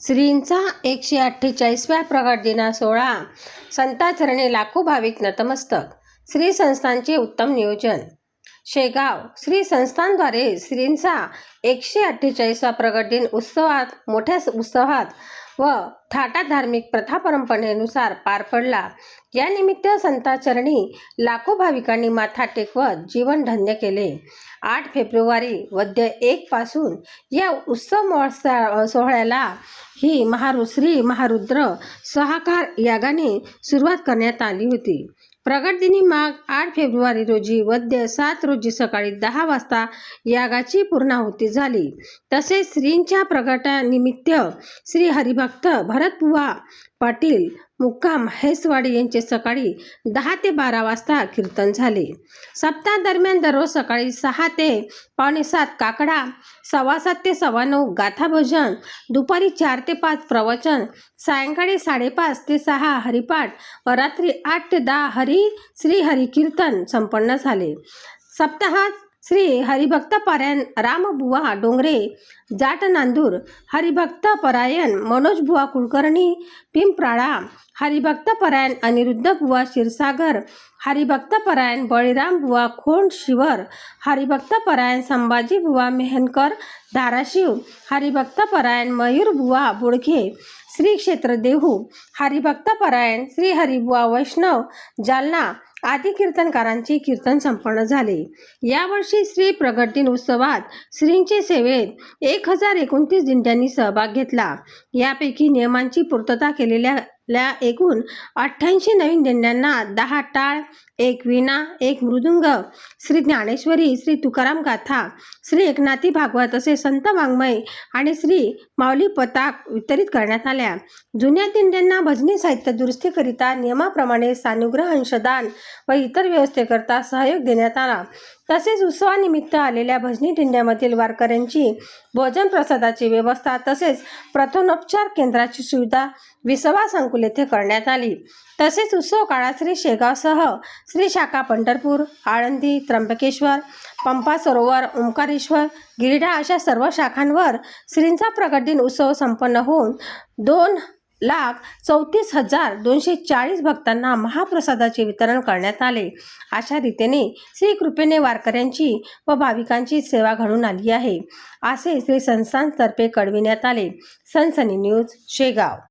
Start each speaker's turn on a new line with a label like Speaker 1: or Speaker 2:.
Speaker 1: श्रींचा 148व्या प्रगट दिना सोहळा संतांचरणी लाखो भाविक नतमस्तक. श्री संस्थांचे उत्तम नियोजन. शेगाव श्री संस्थांद्वारे श्रींचा 148वा प्रगट दिन मोठ्या उत्सवात व थाटात धार्मिक प्रथा परंपरेनुसार पार पडला. या निमित्त संतांचरणी लाखो भाविकांनी माथा टेकवत जीवन धन्य केले. 8 फेब्रुवारी वद्य 1 पासून या उत्सव सोहळ्याला ही श्री महारुद्र सहाकार यागाने सुरुवात करण्यात आली होती. प्रगट दिनी माघ 8 फेब्रुवारी रोजी वद्य 7 रोजी सकाळी 10 वाजता यागाची पूर्णाहुती झाली. तसेच श्रींच्या प्रगटानिमित्त श्री हरिभक्त भरतबुवा पाटील मुक्काम हेसवाडी यांचे सकाळी 10 ते 12 वाजता कीर्तन झाले. सप्ताह दरम्यान दररोज सकाळी 6 ते पावणे 7 काकडा, 7:15 ते 9:15 गाथा भजन, दुपारी 4 ते 5 प्रवचन, सायंकाळी 5:30 ते 6 हरिपाठ व रात्री 8 ते 10 श्री हरी कीर्तन संपन्न झाले. सप्ताहात श्री हरिभक्त पारायण रामबुवा डोंगरे जाट नांदूर, हरिभक्त परायण मनोज बुवा कुलकर्णी पिंपराळा, हरिभक्त परायण अनिरुद्ध बुवा क्षीरसागर, हरिभक्त परायण बळीराम बुवा खोंड शिवर, हरिभक्त परायण संभाजी बुवा मेहनकर धाराशिव, हरिभक्त परायण मयूर बुवा बोडखे श्री क्षेत्र देहू, हरिभक्त परायण श्री हरिबुवा वैष्णव जालना आदी कीर्तनकारांचे कीर्तन संपन्न झाले. यावर्षी श्री प्रगट दिन उत्सवात श्रींचे सेवेत 1029 दिंड्यांनी सहभाग घेतला. यापैकी नियमांची पूर्तता केलेल्या एकूण 88 नवीन दिंड्यांना 10 टाळ, 1 वीणा, 1 मृदुंग, श्री ज्ञानेश्वरी, श्री तुकाराम गाथा, श्री एकनाथी भागवत असे संत वाङ्मय आणि श्री माऊली पताक वितरित करण्यात आल्या. जुन्या दिंड्यांना भजनी साहित्य दुरुस्तीकरिता नियमाप्रमाणे सानुग्रह अंशदान व इतर व्यवस्थेकरता सहयोग देण्यात आला. तसेच उत्सवानिमित्त आलेल्या भजनी दिंड्यामधील वारकऱ्यांची भोजन प्रसादाची व्यवस्था तसेच प्रथमोपचार केंद्राची सुविधा विसवा संकुल येथे करण्यात आली. तसेच उत्सव काळात श्री शेगावसह श्री शाखा पंढरपूर, आळंदी, त्र्यंबकेश्वर, पंपा सरोवर, ओंकारेश्वर, गिरिडा अशा सर्व शाखांवर श्रींचा प्रगट दिन उत्सव संपन्न होऊन 2,34,240 भक्तांना महाप्रसादाचे वितरण करण्यात आले. अशा रीतीने श्री कृपेने वारकऱ्यांची व भाविकांची सेवा घडून आली आहे, असे श्री संस्थांतर्फे कळविण्यात आले. सनसनी न्यूज शेगाव.